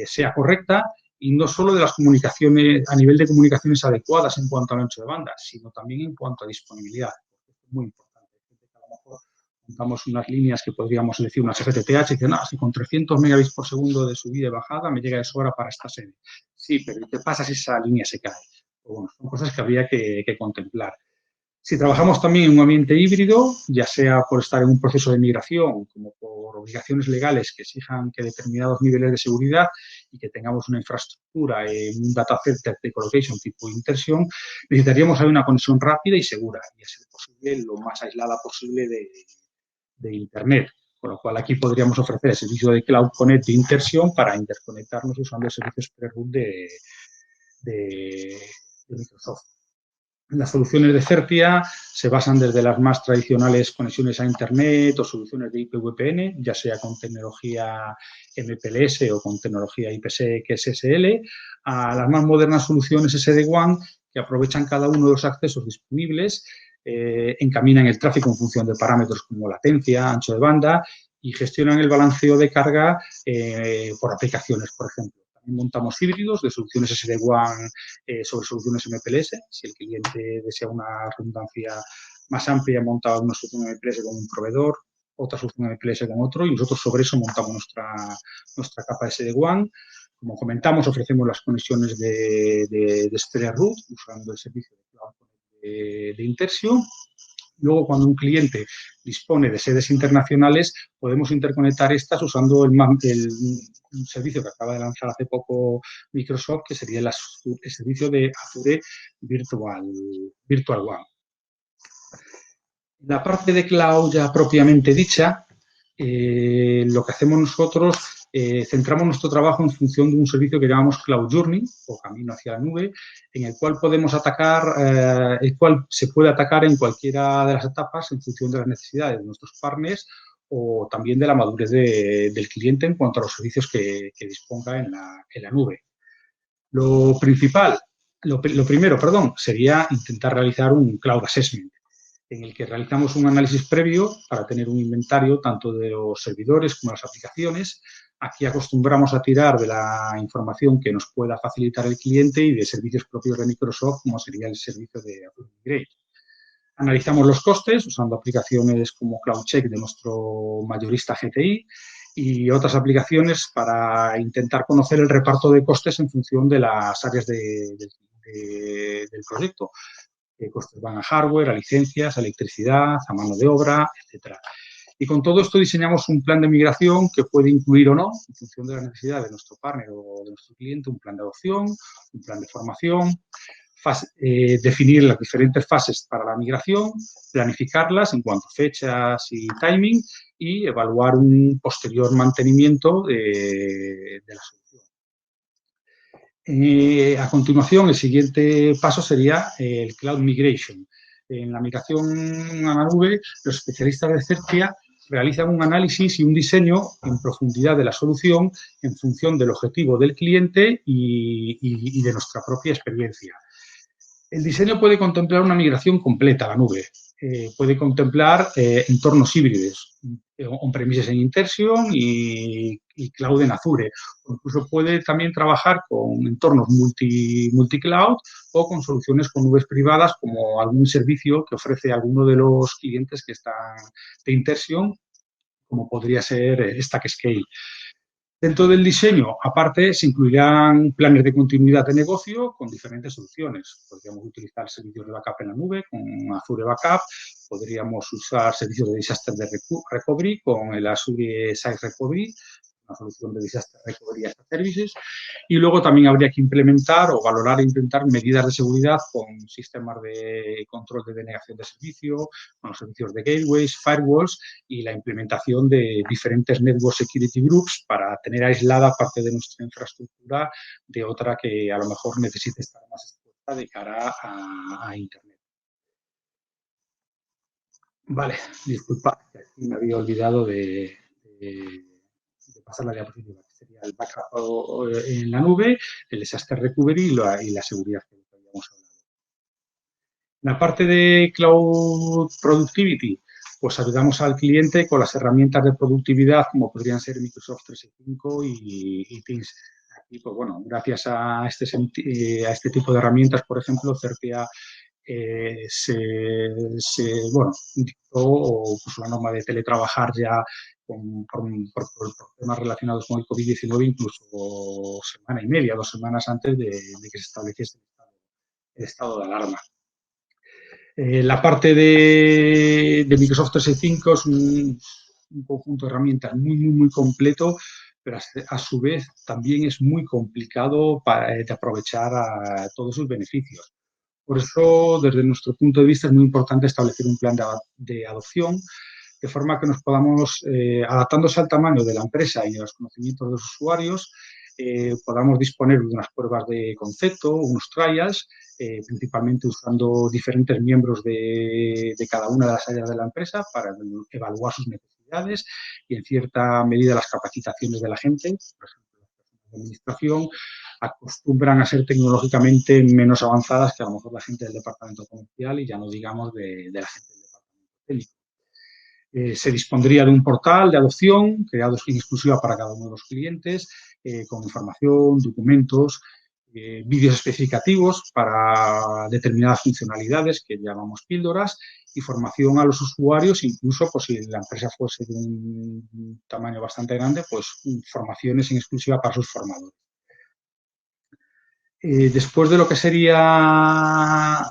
sea correcta y no solo de las comunicaciones, a nivel de comunicaciones adecuadas en cuanto al ancho de banda, sino también en cuanto a disponibilidad. Es muy importante. A lo mejor montamos unas líneas que podríamos decir unas FTTH y dicen, si con 300 megabits por segundo de subida y bajada me llega de sobra para esta serie. Sí, pero ¿qué pasa si esa línea se cae? Pues bueno, son cosas que habría que contemplar. Si trabajamos también en un ambiente híbrido, ya sea por estar en un proceso de migración, como por obligaciones legales que exijan que determinados niveles de seguridad y que tengamos una infraestructura en un data center de colocation tipo Interxion, necesitaríamos haber una conexión rápida y segura y, a ser posible, lo más aislada posible de Internet. Con lo cual, aquí podríamos ofrecer el servicio de Cloud Connect de Interxion para interconectarnos usando el servicio pre-root de Microsoft. Las soluciones de Certia se basan desde las más tradicionales conexiones a Internet o soluciones de IP-VPN, ya sea con tecnología MPLS o con tecnología IPsec-SSL, a las más modernas soluciones SD-WAN que aprovechan cada uno de los accesos disponibles, encaminan el tráfico en función de parámetros como latencia, ancho de banda y gestionan el balanceo de carga por aplicaciones, por ejemplo. También montamos híbridos de soluciones SD-WAN sobre soluciones MPLS. Si el cliente desea una redundancia más amplia, monta una solución MPLS con un proveedor, otra solución MPLS con otro, y nosotros sobre eso montamos nuestra capa SD-WAN. Como comentamos, ofrecemos las conexiones de Sphere Root usando el servicio de cloud de Interxion. Luego, cuando un cliente dispone de sedes internacionales, podemos interconectar estas usando un servicio que acaba de lanzar hace poco Microsoft, que sería el servicio de Azure Virtual WAN. La parte de cloud ya propiamente dicha, lo que hacemos nosotros, centramos nuestro trabajo en función de un servicio que llamamos Cloud Journey o Camino hacia la Nube, en el cual podemos atacar, el cual se puede atacar en cualquiera de las etapas en función de las necesidades de nuestros partners o también de la madurez del cliente en cuanto a los servicios que disponga en la nube. Lo primero, sería intentar realizar un Cloud Assessment, en el que realizamos un análisis previo para tener un inventario tanto de los servidores como de las aplicaciones. Aquí acostumbramos a tirar de la información que nos pueda facilitar el cliente y de servicios propios de Microsoft, como sería el servicio de Azure Migrate. Analizamos los costes usando aplicaciones como CloudCheck de nuestro mayorista GTI y otras aplicaciones para intentar conocer el reparto de costes en función de las áreas del proyecto. ¿Qué costes van a hardware, a licencias, a electricidad, a mano de obra, etcétera? Y con todo esto diseñamos un plan de migración que puede incluir o no, en función de la necesidad de nuestro partner o de nuestro cliente, un plan de adopción, un plan de formación, definir las diferentes fases para la migración, planificarlas en cuanto a fechas y timing y evaluar un posterior mantenimiento de la solución. A continuación, el siguiente paso sería el Cloud Migration. En la migración a la nube, los especialistas de Certia realizan un análisis y un diseño en profundidad de la solución en función del objetivo del cliente y de nuestra propia experiencia. El diseño puede contemplar una migración completa a la nube. Puede contemplar entornos híbridos, on-premises en Interxion y cloud en Azure. O incluso puede también trabajar con entornos multi-cloud o con soluciones con nubes privadas como algún servicio que ofrece alguno de los clientes que están de Interxion, como podría ser StackScale. Dentro del diseño, aparte, se incluirán planes de continuidad de negocio con diferentes soluciones. Podríamos utilizar servicios de backup en la nube con Azure Backup, podríamos usar servicios de Disaster Recovery con el Azure Site Recovery, una solución de Disaster Recovery as a Services, y luego también habría que implementar o valorar e implementar medidas de seguridad con sistemas de control de denegación de servicio, con los servicios de gateways, firewalls y la implementación de diferentes network security groups para tener aislada parte de nuestra infraestructura de otra que a lo mejor necesite estar más expuesta de cara a Internet. Vale, disculpad, me había olvidado de pasar la diapositiva, que sería el backup en la nube, el disaster recovery y la seguridad que habíamos hablado. La parte de Cloud Productivity, pues ayudamos al cliente con las herramientas de productividad como podrían ser Microsoft 365 y Teams. Aquí, pues bueno, gracias a este tipo de herramientas, por ejemplo, Certia bueno, dictó o puso la norma de teletrabajar ya por temas relacionados con el COVID-19 incluso semana y media, 2 semanas antes de que se estableciese el estado de alarma. La parte de Microsoft 365 es un conjunto de herramientas muy completo, pero a su vez también es muy complicado de aprovechar a todos sus beneficios. Por eso, desde nuestro punto de vista, es muy importante establecer un plan de adopción, de forma que nos podamos, adaptándose al tamaño de la empresa y a los conocimientos de los usuarios, podamos disponer de unas pruebas de concepto, unos trials, principalmente usando diferentes miembros de cada una de las áreas de la empresa para evaluar sus necesidades y, en cierta medida, las capacitaciones de la gente. Por ejemplo, las personas de administración acostumbran a ser tecnológicamente menos avanzadas que a lo mejor la gente del departamento comercial y ya no digamos de la gente del departamento técnico. Se dispondría de un portal de adopción creado en exclusiva para cada uno de los clientes, con información, documentos, vídeos especificativos para determinadas funcionalidades que llamamos píldoras y formación a los usuarios, incluso pues, si la empresa fuese de un tamaño bastante grande, pues formaciones en exclusiva para sus formadores. Después de lo que sería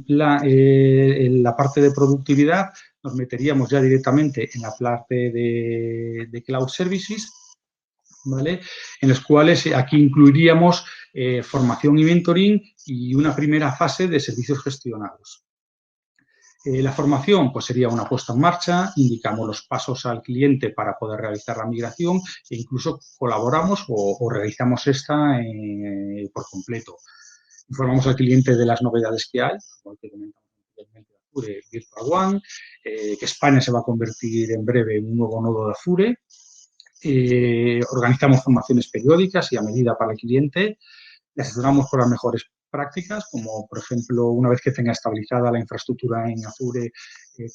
la parte de productividad, nos meteríamos ya directamente en la parte de Cloud Services, ¿vale? En los cuales aquí incluiríamos formación y mentoring y una primera fase de servicios gestionados. La formación pues sería una puesta en marcha, indicamos los pasos al cliente para poder realizar la migración e incluso colaboramos o realizamos esta por completo. Informamos al cliente de las novedades que hay, como que comentamos anteriormente, Azure Virtual One, que España se va a convertir en breve en un nuevo nodo de Azure. Organizamos formaciones periódicas y a medida para el cliente. Le asesoramos con las mejores prácticas, como por ejemplo, una vez que tenga estabilizada la infraestructura en Azure,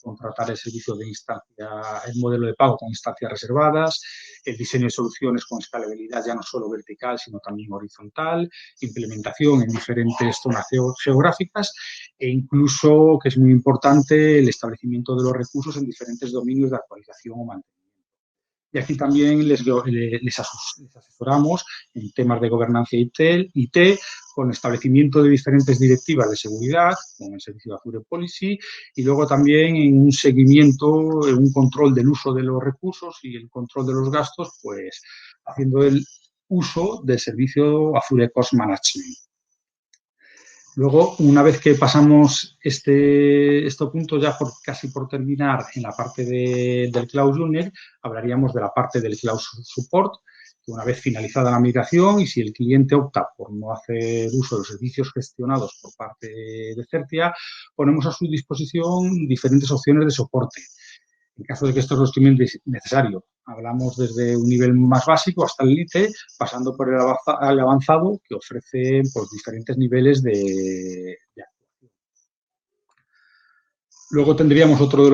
contratar el servicio de instancia, el modelo de pago con instancias reservadas, el diseño de soluciones con escalabilidad ya no solo vertical, sino también horizontal, implementación en diferentes zonas geográficas e incluso, que es muy importante, el establecimiento de los recursos en diferentes dominios de actualización o mantenimiento. Y aquí también les asesoramos en temas de gobernanza IT, con establecimiento de diferentes directivas de seguridad, con el servicio de Azure Policy, y luego también en un seguimiento, en un control del uso de los recursos y el control de los gastos, pues haciendo el uso del servicio Azure Cost Management. Luego, una vez que pasamos este punto, ya casi por terminar en la parte del Cloud Junior, hablaríamos de la parte del Cloud Support, que una vez finalizada la migración y si el cliente opta por no hacer uso de los servicios gestionados por parte de Certia, ponemos a su disposición diferentes opciones de soporte. En caso de que esto es lo necesario, hablamos desde un nivel más básico hasta el Elite, pasando por el avanzado, que ofrece pues, diferentes niveles de actuación. Luego tendríamos otro de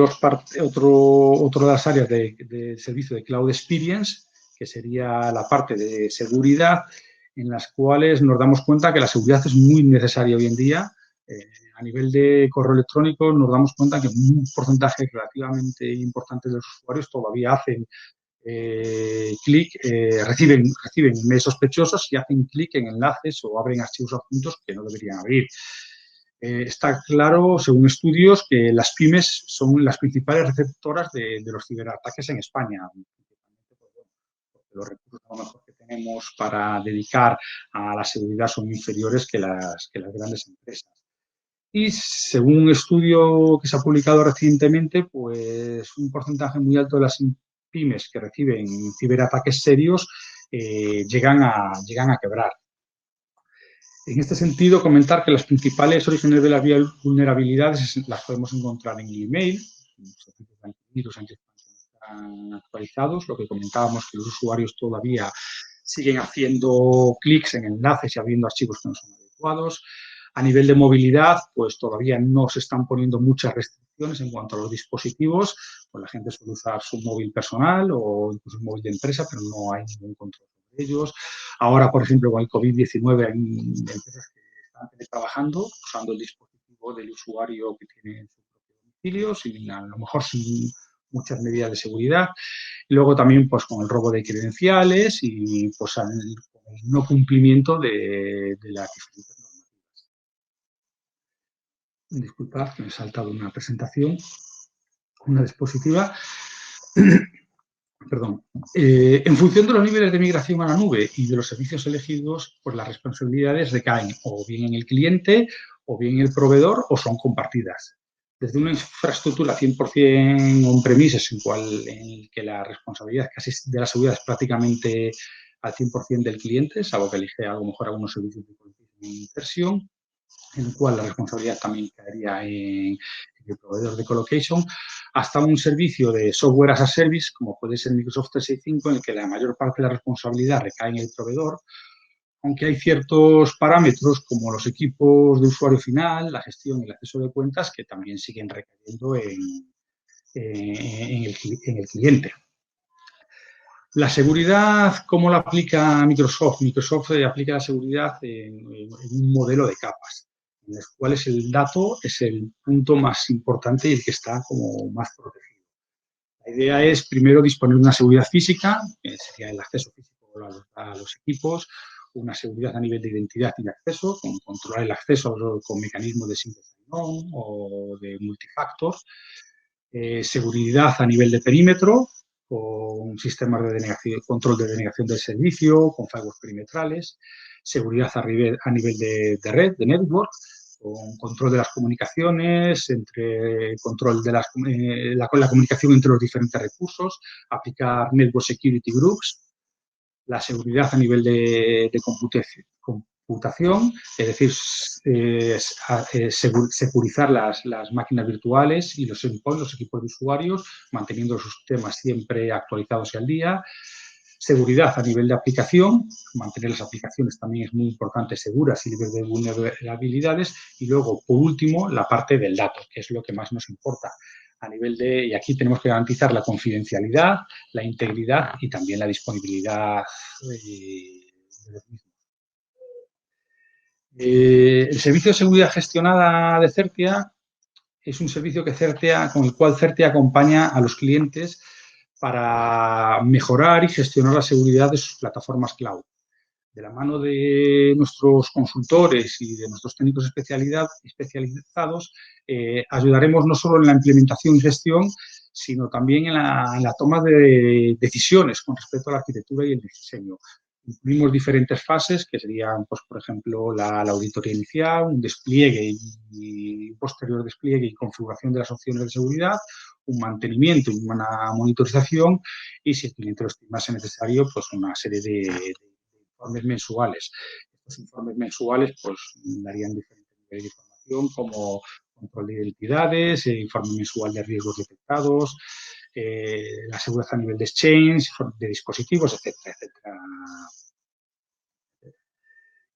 las áreas de servicio de Cloud Experience, que sería la parte de seguridad, en las cuales nos damos cuenta que la seguridad es muy necesaria hoy en día. A nivel de correo electrónico nos damos cuenta que un porcentaje relativamente importante de los usuarios todavía hacen reciben emails sospechosos y hacen clic en enlaces o abren archivos adjuntos que no deberían abrir. Está claro, según estudios, que las pymes son las principales receptoras de los ciberataques en España. Los recursos a lo mejor que tenemos para dedicar a la seguridad son inferiores que las grandes empresas. Y según un estudio que se ha publicado recientemente, pues un porcentaje muy alto de las pymes que reciben ciberataques serios llegan a quebrar. En este sentido, comentar que las principales orígenes de las vulnerabilidades las podemos encontrar en el email, los servicios de antivirus están actualizados, lo que comentábamos que los usuarios todavía siguen haciendo clics en enlaces y abriendo archivos que no son adecuados. A nivel de movilidad, pues todavía no se están poniendo muchas restricciones en cuanto a los dispositivos. Pues la gente suele usar su móvil personal o incluso un móvil de empresa, pero no hay ningún control sobre ellos. Ahora, por ejemplo, con el COVID-19 hay empresas que están trabajando usando el dispositivo del usuario que tiene en su propio domicilio, sin, a lo mejor sin muchas medidas de seguridad. Y luego también pues con el robo de credenciales y pues con el no cumplimiento de las diferentes normas. Disculpad, me he saltado una presentación, una diapositiva. Perdón. En función de los niveles de migración a la nube y de los servicios elegidos, pues las responsabilidades recaen o bien en el cliente o bien en el proveedor o son compartidas. Desde una infraestructura 100% on-premises, en el que la responsabilidad casi de la seguridad es prácticamente al 100% del cliente, salvo que elige a lo mejor algunos servicios de inversión, en el cual la responsabilidad también caería en el proveedor de colocation, hasta un servicio de software as a service, como puede ser Microsoft 365, en el que la mayor parte de la responsabilidad recae en el proveedor, aunque hay ciertos parámetros como los equipos de usuario final, la gestión y el acceso de cuentas que también siguen recayendo en el cliente. La seguridad, ¿cómo la aplica Microsoft? Microsoft aplica la seguridad en un modelo de capas, en los cuales el dato es el punto más importante y el que está como más protegido. La idea es primero disponer de una seguridad física, que sería el acceso físico a los equipos, una seguridad a nivel de identidad y de acceso, con controlar el acceso con mecanismos de single sign-on o de multifactor, seguridad a nivel de perímetro, con sistemas de control de denegación del servicio, con firewalls perimetrales, seguridad a nivel de red, de network, con control de las comunicaciones, control de la comunicación entre los diferentes recursos, aplicar network security groups, la seguridad a nivel de computación, es decir, securizar las máquinas virtuales y los endpoints, los equipos de usuarios, manteniendo los sistemas siempre actualizados y al día. Seguridad a nivel de aplicación, mantener las aplicaciones también es muy importante, seguras y libres de vulnerabilidades. Y luego, por último, la parte del dato, que es lo que más nos importa. Y aquí tenemos que garantizar la confidencialidad, la integridad y también la disponibilidad de los mismos. El servicio de seguridad gestionada de Certia es un servicio con el cual Certia acompaña a los clientes para mejorar y gestionar la seguridad de sus plataformas cloud. De la mano de nuestros consultores y de nuestros técnicos especializados, ayudaremos no solo en la implementación y gestión, sino también en la toma de decisiones con respecto a la arquitectura y el diseño. Incluimos diferentes fases, que serían, pues, por ejemplo, la auditoría inicial, un despliegue y posterior despliegue y configuración de las opciones de seguridad, un mantenimiento y una monitorización y, si el cliente lo estimase necesario, pues una serie de informes mensuales. Estos informes mensuales pues darían diferentes niveles de información como control de identidades, informe mensual de riesgos detectados, la seguridad a nivel de exchange, de dispositivos, etcétera, etcétera.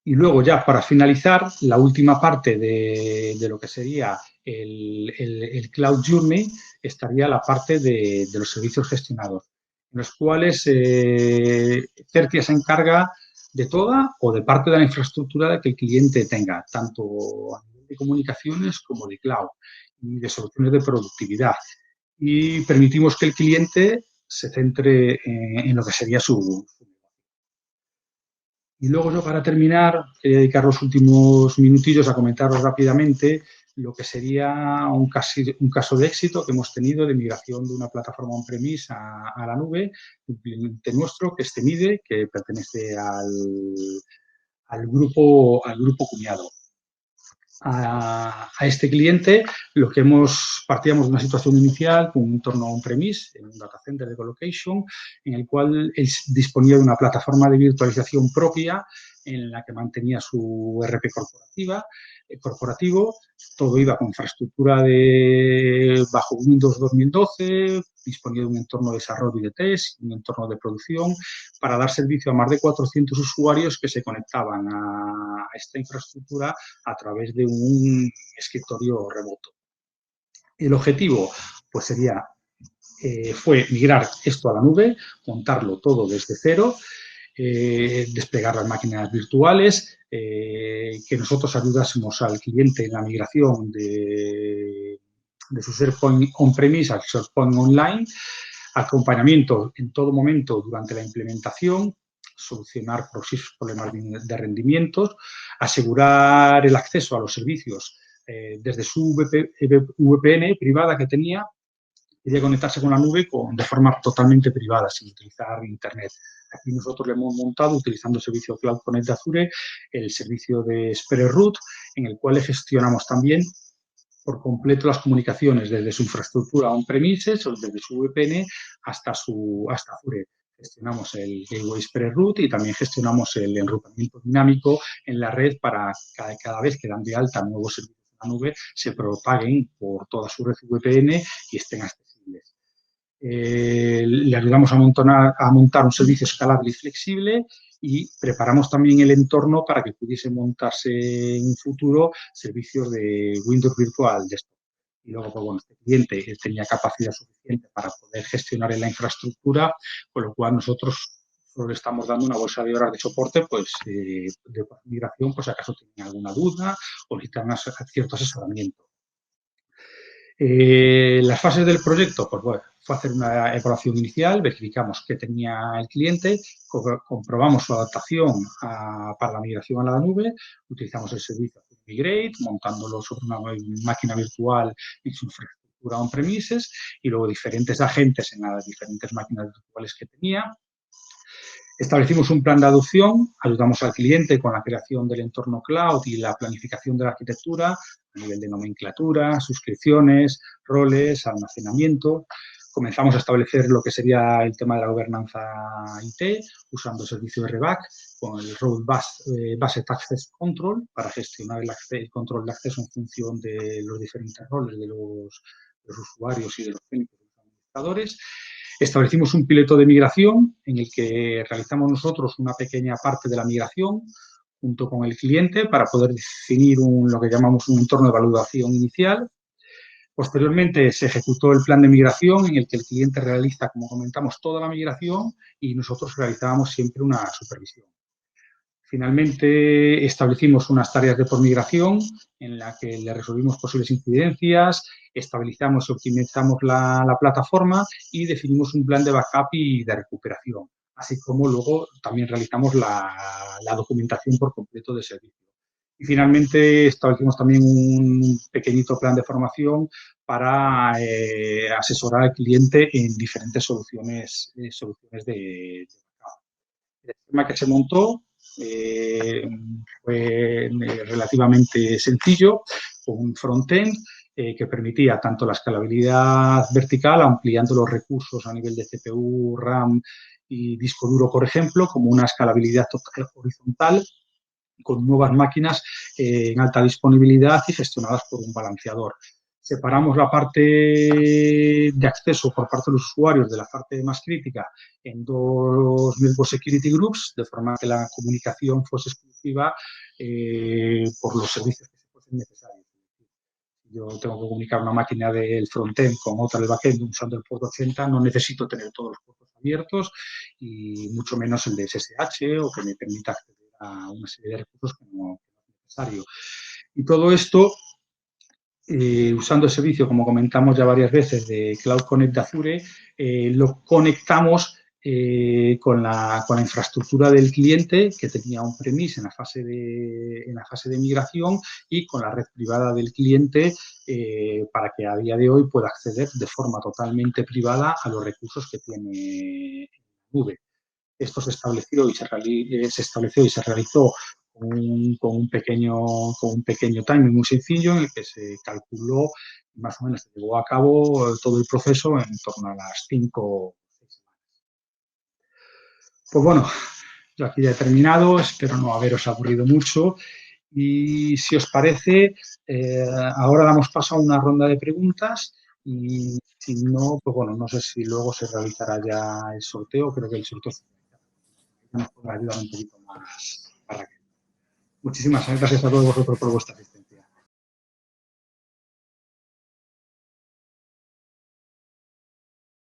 Y luego ya para finalizar, la última parte de lo que sería el Cloud Journey estaría la parte de los servicios gestionados, en los cuales Certia se encarga de toda o de parte de la infraestructura que el cliente tenga, tanto a nivel de comunicaciones como de cloud y de soluciones de productividad. Y permitimos que el cliente se centre en lo que sería su. Y luego yo, para terminar, quería dedicar los últimos minutillos a comentaros rápidamente lo que sería un caso de éxito que hemos tenido de migración de una plataforma on-premise a la nube, un cliente nuestro que es Temide, que pertenece al grupo Cuñado. A este cliente partíamos de una situación inicial con un entorno on-premise, en un data center de colocation, en el cual él disponía de una plataforma de virtualización propia en la que mantenía su ERP corporativa. corporativo. Todo iba con infraestructura bajo Windows 2012, disponible de un entorno de desarrollo y de test, un entorno de producción, para dar servicio a más de 400 usuarios que se conectaban a esta infraestructura a través de un escritorio remoto. El objetivo, pues fue migrar esto a la nube, montarlo todo desde cero, desplegar las máquinas virtuales, que nosotros ayudásemos al cliente en la migración de su SharePoint on-premise al SharePoint online, acompañamiento en todo momento durante la implementación, solucionar problemas de rendimientos, asegurar el acceso a los servicios desde su VPN privada que tenía, y de conectarse con la nube de forma totalmente privada, sin utilizar Internet. Aquí nosotros le hemos montado, utilizando el servicio Cloud Connect de Azure, el servicio de SpreadRoute, en el cual le gestionamos también por completo las comunicaciones desde su infraestructura on-premises o desde su VPN hasta Azure. Gestionamos el gateway SpreadRoute y también gestionamos el enrutamiento dinámico en la red para cada vez que dan de alta nuevos servicios en la nube se propaguen por toda su red VPN y estén accesibles. Le ayudamos a montar un servicio escalable y flexible y preparamos también el entorno para que pudiese montarse en un futuro servicios de Windows Virtual Desktop. Y luego, pues bueno, este cliente tenía capacidad suficiente para poder gestionar en la infraestructura, con lo cual nosotros solo le estamos dando una bolsa de horas de soporte, pues de migración, pues si acaso tenían alguna duda o necesitan cierto asesoramiento. Las fases del proyecto, pues bueno, fue hacer una evaluación inicial, verificamos qué tenía el cliente, comprobamos su adaptación para la migración a la nube, utilizamos el servicio Migrate, montándolo sobre una máquina virtual en su infraestructura on-premises y luego diferentes agentes en las diferentes máquinas virtuales que tenía. Establecimos un plan de adopción, ayudamos al cliente con la creación del entorno cloud y la planificación de la arquitectura a nivel de nomenclatura, suscripciones, roles, almacenamiento. Comenzamos a establecer lo que sería el tema de la gobernanza IT, usando el servicio RBAC con el Role Based Access Control para gestionar el control de acceso en función de los diferentes roles de los usuarios y de los técnicos y los administradores. Establecimos un piloto de migración en el que realizamos nosotros una pequeña parte de la migración junto con el cliente para poder definir lo que llamamos un entorno de evaluación inicial. Posteriormente se ejecutó el plan de migración en el que el cliente realiza, como comentamos, toda la migración y nosotros realizábamos siempre una supervisión. Finalmente establecimos unas tareas de posmigración en la que le resolvimos posibles incidencias, estabilizamos y optimizamos la plataforma y definimos un plan de backup y de recuperación, así como luego también realizamos la documentación por completo de servicio. Y finalmente establecimos también un pequeñito plan de formación para asesorar al cliente en diferentes soluciones de backup. El sistema que se montó fue relativamente sencillo, con un frontend que permitía tanto la escalabilidad vertical, ampliando los recursos a nivel de CPU, RAM y disco duro, por ejemplo, como una escalabilidad total horizontal con nuevas máquinas en alta disponibilidad y gestionadas por un balanceador. Separamos la parte de acceso por parte de los usuarios de la parte más crítica en dos Network Security Groups, de forma que la comunicación fuese exclusiva por los servicios que se fuesen necesarios. Yo tengo que comunicar una máquina del frontend con otra del backend usando el puerto 80, no necesito tener todos los puertos abiertos y mucho menos el de SSH o que me permita acceder a una serie de recursos que no es necesario. Y todo esto usando el servicio, como comentamos ya varias veces, de Cloud Connect de Azure, lo conectamos con la infraestructura del cliente que tenía on-premise en la fase de migración y con la red privada del cliente para que a día de hoy pueda acceder de forma totalmente privada a los recursos que tiene en la nube. Esto se estableció y se realizó con un pequeño timing muy sencillo en el que se calculó y más o menos se llevó a cabo todo el proceso en torno a las 5 o 6 semanas. Pues bueno, yo aquí ya he terminado, espero no haberos aburrido mucho Y si os parece, ahora damos paso a una ronda de preguntas y si no, pues bueno, no sé si luego se realizará ya el sorteo. Creo que el sorteo nos podrá ayudar un poquito más. Muchísimas gracias a todos vosotros por vuestra asistencia.